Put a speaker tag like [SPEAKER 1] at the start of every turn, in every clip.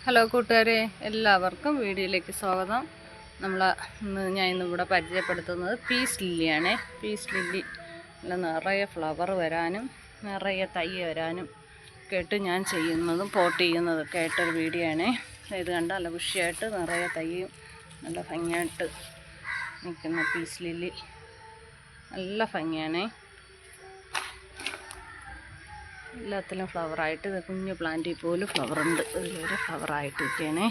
[SPEAKER 1] Hello കൂട്ടുകാരെ, എല്ലാവർക്കും വീഡിയോയിലേക്ക് സ്വാഗതം. ഞാൻ ഇന്നിവിടെ പരിചയപ്പെടുത്തുന്നത് പീസ് ലില്ലിയാണ്. പീസ് ലില്ലി നിറയെ ഫ്ലവർ വരാനും നിറയെ തൈ വരാനും കേട്ട് ഞാൻ ചെയ്യുന്നതും പോട്ട് ചെയ്യുന്നതൊക്കെ ആയിട്ടൊരു വീഡിയോ ആണ്. ഇത് കണ്ട നല്ല ബുഷിയായിട്ട് നിറയെ തൈയും നല്ല ഭംഗിയായിട്ട് നിൽക്കുന്ന പീസ് ലില്ലി നല്ല ഭംഗിയാണ്. എല്ലാത്തിലും ഫ്ലവറായിട്ട് കുഞ്ഞു പ്ലാന്റിൽ പോലും ഫ്ലവറുണ്ട്. ഇതിലൊരു ഫ്ലവറായിട്ട് ഇരിക്കുകയാണേ.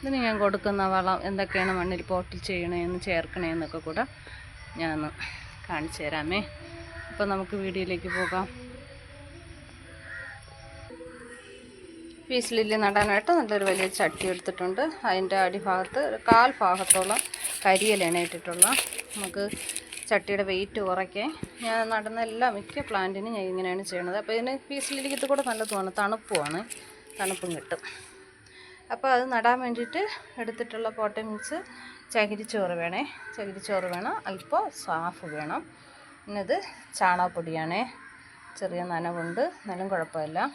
[SPEAKER 1] ഇതിന് ഞാൻ കൊടുക്കുന്ന വളം എന്തൊക്കെയാണ് മണ്ണിൽ പോട്ടിൽ ചെയ്യണമെന്ന് ചേർക്കണമെന്നൊക്കെ കൂടെ ഞാൻ കാണിച്ചു തരാമേ. അപ്പോൾ നമുക്ക് വീഡിയോയിലേക്ക് പോകാം. പീസ് ലില്ലി നടാനായിട്ട് നല്ലൊരു വലിയ ചട്ടി എടുത്തിട്ടുണ്ട്. അതിൻ്റെ അടിഭാഗത്ത് ഒരു 1/4 ഭാഗത്തോളം കരിയിലാണ് ഇട്ടിട്ടുള്ള. നമുക്ക് ചട്ടിയുടെ വെയിറ്റ് കുറയ്ക്കാൻ ഞാൻ നടുന്ന മിക്ക പ്ലാന്റിനും ഞാൻ ഇങ്ങനെയാണ് ചെയ്യണത്. അപ്പോൾ ഇതിന് പീസ് ലില്ലിക്ക് ഇത് കൂടെ നല്ലതുമാണ്, തണുപ്പും കിട്ടും. അപ്പോൾ അത് നടാൻ വേണ്ടിയിട്ട് എടുത്തിട്ടുള്ള പോട്ട് മിക്സ് ചകിരിച്ചോറ് വേണം, അല്പം സാഫ് വേണം. പിന്നത് ചാണകപ്പൊടിയാണേ. ചെറിയ നനവുണ്ട്, എന്നാലും കുഴപ്പമില്ല.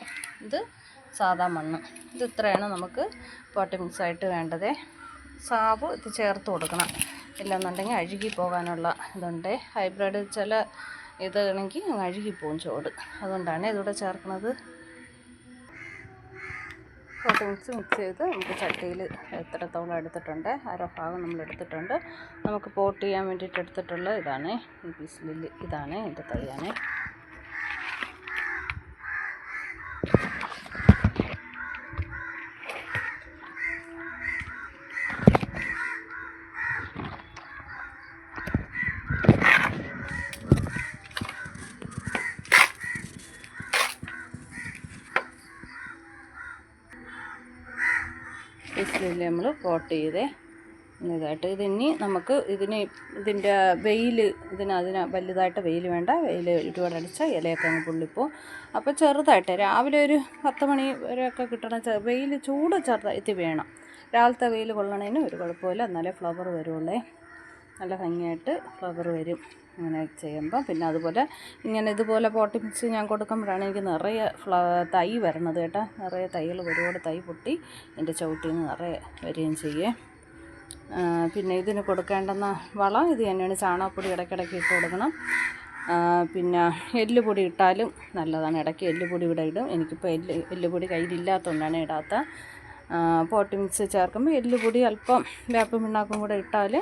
[SPEAKER 1] ഇത് സാധാ മണ്ണ്. ഇത് ഇത്രയാണ് നമുക്ക് പോട്ട് മിക്സായിട്ട് വേണ്ടത്. സാബ് ഇത് ചേർത്ത് കൊടുക്കണം, ഇല്ലെന്നുണ്ടെങ്കിൽ അഴുകി പോകാനുള്ള ഇതുണ്ട്. ഹൈബ്രിഡ് ചില ഇതാണെങ്കിൽ അഴുകിപ്പോവും ചോട്, അതുകൊണ്ടാണ് ഇതിവിടെ ചേർക്കുന്നത്. പോട്ട് മിക്സ് ചെയ്ത് നമുക്ക് ചട്ടിയിൽ എത്രത്തോളം എടുത്തിട്ടുണ്ട്, 1/2 ഭാഗം നമ്മൾ എടുത്തിട്ടുണ്ട്. നമുക്ക് പോട്ട് ചെയ്യാൻ വേണ്ടിയിട്ട് എടുത്തിട്ടുള്ള ഇതാണ് ഈ പീസ് ലില്ലി. ഇതാണ് എൻ്റെ തൈയാണ്. പീസിലില്ല നമ്മൾ പോട്ട് ചെയ്തേ ഇതായിട്ട്. ഇതിനി നമുക്ക് ഇതിൻ്റെ വെയിൽ അതിന് വലുതായിട്ട് വെയിൽ വേണ്ട. വെയിൽ ഒരുപാട് അടിച്ചാൽ ഇലയൊക്കെ അങ്ങ് പൊള്ളിപ്പോവും. അപ്പോൾ ചെറുതായിട്ട് രാവിലെ ഒരു 10 മണി വരെയൊക്കെ കിട്ടണം. വെയിൽ ചൂട് ചെറുതായിട്ട് വേണം. രാവിലത്തെ വെയിൽ കൊള്ളണതിന് ഒരു കുഴപ്പമില്ല, എന്നാലേ ഫ്ലവർ വരുള്ളേ. നല്ല ഭംഗിയായിട്ട് ഫ്ലവർ വരും അങ്ങനെ ചെയ്യുമ്പോൾ. പിന്നെ അതുപോലെ ഇതുപോലെ പോട്ട് മിക്സ് ഞാൻ കൊടുക്കുമ്പോഴാണ് എനിക്ക് നിറയെ തൈ വരണത് കേട്ടോ. നിറയെ തൈകൾ ഒരുപാട് തൈ പൊട്ടി എൻ്റെ ചവിട്ടിൽ നിന്ന് നിറയെ വരികയും ചെയ്യേ. പിന്നെ ഇതിന് കൊടുക്കേണ്ടുന്ന വളം ഇത് തന്നെയാണ്. ചാണകപ്പൊടി ഇടയ്ക്കിടയ്ക്ക് ഇട്ട് കൊടുക്കണം. പിന്നെ എല്ലുപൊടി ഇട്ടാലും നല്ലതാണ്. ഇടയ്ക്ക് എല്ലുപൊടി ഇവിടെ ഇടും. എനിക്കിപ്പോൾ എല്ലുപൊടി കയ്യിലില്ലാത്തതുകൊണ്ടാണ് ഇടാത്ത. പോട്ട് മിക്സ് ചേർക്കുമ്പോൾ എല്ലുപൊടി അല്പം വേപ്പും പിണ്ണാക്കും കൂടെ ഇട്ടാൽ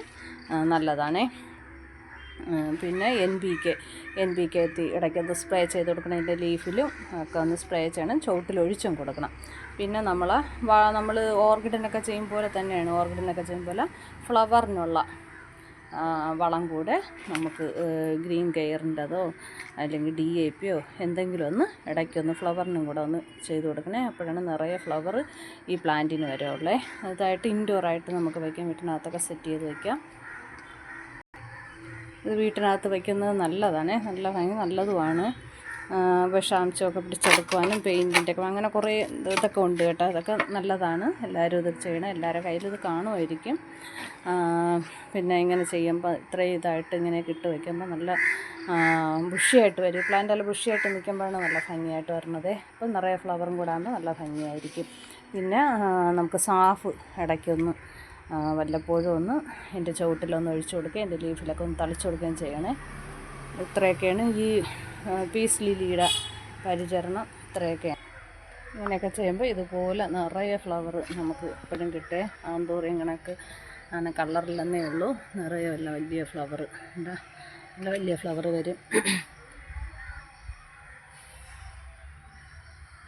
[SPEAKER 1] നല്ലതാണേ. പിന്നെ NPK ഇടയ്ക്കൊന്ന് സ്പ്രേ ചെയ്ത് കൊടുക്കണം. അതിൻ്റെ ലീഫിലും ഒക്കെ ഒന്ന് സ്പ്രേ ചെയ്യണം. ചുവട്ടിലൊഴിച്ചും കൊടുക്കണം. പിന്നെ നമ്മൾ ഓർക്കിഡിനൊക്കെ ചെയ്യും പോലെ തന്നെയാണ്. ഓർക്കിഡിനൊക്കെ ചെയ്യും പോലെ ഫ്ലവറിനുള്ള വളം കൂടെ നമുക്ക് ഗ്രീൻ കെയറിൻ്റെതോ അല്ലെങ്കിൽ DAPയോ എന്തെങ്കിലും ഒന്ന് ഇടയ്ക്കൊന്ന് ഫ്ലവറിനും കൂടെ ഒന്ന് ചെയ്ത് കൊടുക്കണേ. അപ്പോഴാണ് നിറയെ ഫ്ലവർ ഈ പ്ലാന്റിന് വരുള്ളേ. അതായിട്ട് ഇൻഡോറായിട്ട് നമുക്ക് വയ്ക്കാം. വീട്ടിനകത്തൊക്കെ സെറ്റ് ചെയ്ത് വയ്ക്കാം. ഇത് വീട്ടിനകത്ത് വയ്ക്കുന്നത് നല്ലതാണ്, നല്ല ഭംഗി നല്ലതുമാണ്. വിഷാംശമൊക്കെ പിടിച്ചെടുക്കുവാനും പെയിൻറ്റിൻ്റെ ഒക്കെ അങ്ങനെ കുറേ ഇതൊക്കെ ഉണ്ട് കേട്ടോ. അതൊക്കെ നല്ലതാണ്. എല്ലാവരും ഇത് ചെയ്യണം. എല്ലാവരുടെ കയ്യിലും ഇത് കാണുമായിരിക്കും. പിന്നെ ഇങ്ങനെ ചെയ്യുമ്പോൾ ഇത്രയും ഇതായിട്ട് ഇങ്ങനെയൊക്കെ ഇട്ട് വയ്ക്കുമ്പോൾ നല്ല ബുഷിയായിട്ട് വരും. പ്ലാന്റ് നല്ല ബുഷിയായിട്ട് നിൽക്കുമ്പോഴാണ് നല്ല ഭംഗിയായിട്ട് വരണത്. അപ്പം നിറയെ ഫ്ലവറും കൂടെ ആകുമ്പോൾ നല്ല ഭംഗിയായിരിക്കും. പിന്നെ നമുക്ക് സാഫ് ഇടയ്ക്കൊന്ന് വല്ലപ്പോഴും ഒന്ന് എൻ്റെ ചുവട്ടിലൊന്ന് ഒഴിച്ചു കൊടുക്കുകയും എൻ്റെ ലീഫിലൊക്കെ ഒന്ന് തളിച്ചു കൊടുക്കുകയും ചെയ്യണേ. ഇത്രയൊക്കെയാണ് ഈ പീസ് ലില്ലിയുടെ പരിചരണം. ഇത്രയൊക്കെയാണ്. ഇങ്ങനെയൊക്കെ ചെയ്യുമ്പോൾ ഇതുപോലെ നിറയെ ഫ്ലവർ നമുക്ക് എപ്പോഴും കിട്ടേ. ആന്തോറിയം കണക്ക് അങ്ങനെ കളറിലെന്നേ ഉള്ളൂ. നിറയെ വലിയ ഫ്ലവർ നല്ല വലിയ ഫ്ലവർ വരും.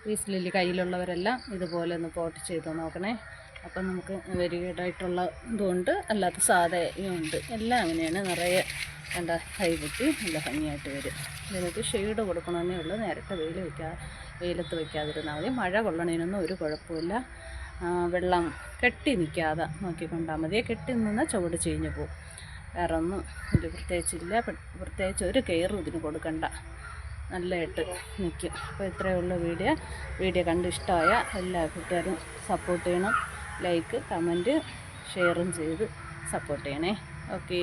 [SPEAKER 1] പീസ് ലില്ലി കയ്യിലുള്ളവരെല്ലാം ഇതുപോലെ ഒന്ന് പോട്ട് ചെയ്ത് നോക്കണേ. അപ്പം നമുക്ക് വെരിഗേഡായിട്ടുള്ള ഇതുകൊണ്ട് അല്ലാത്ത സാധയും ഉണ്ട്. എല്ലാം അങ്ങനെയാണ്. നിറയെ കണ്ട കൈ പൊട്ടി നല്ല ഭംഗിയായിട്ട് വരും. ഇതിനൊക്കെ ഷെയ്ഡ് കൊടുക്കണമെന്നേ ഉള്ളൂ. നേരത്തെ വെയിലത്ത് വയ്ക്കാതിരുന്നാൽ മതി. മഴ കൊള്ളണതിനൊന്നും ഒരു കുഴപ്പമില്ല. വെള്ളം കെട്ടി നിൽക്കാതെ നോക്കിക്കൊണ്ടാൽ മതി. കെട്ടി നിന്നാൽ ചുവട് ചീഞ്ഞ് പോവും. വേറെ ഒന്നും ഇത് പ്രത്യേകിച്ച് ഒരു കെയറും ഇതിന് കൊടുക്കണ്ട. നല്ലതായിട്ട് നിൽക്കും. അപ്പോൾ ഇത്രയേ ഉള്ളൂ വീഡിയോ കണ്ട് ഇഷ്ടമായ എല്ലാ കൂട്ടുകാരും സപ്പോർട്ട് ചെയ്യണം. ലൈക്ക്, കമൻറ്റ്, ഷെയറും ചെയ്ത് സപ്പോർട്ട് ചെയ്യണേ. ഓക്കേ.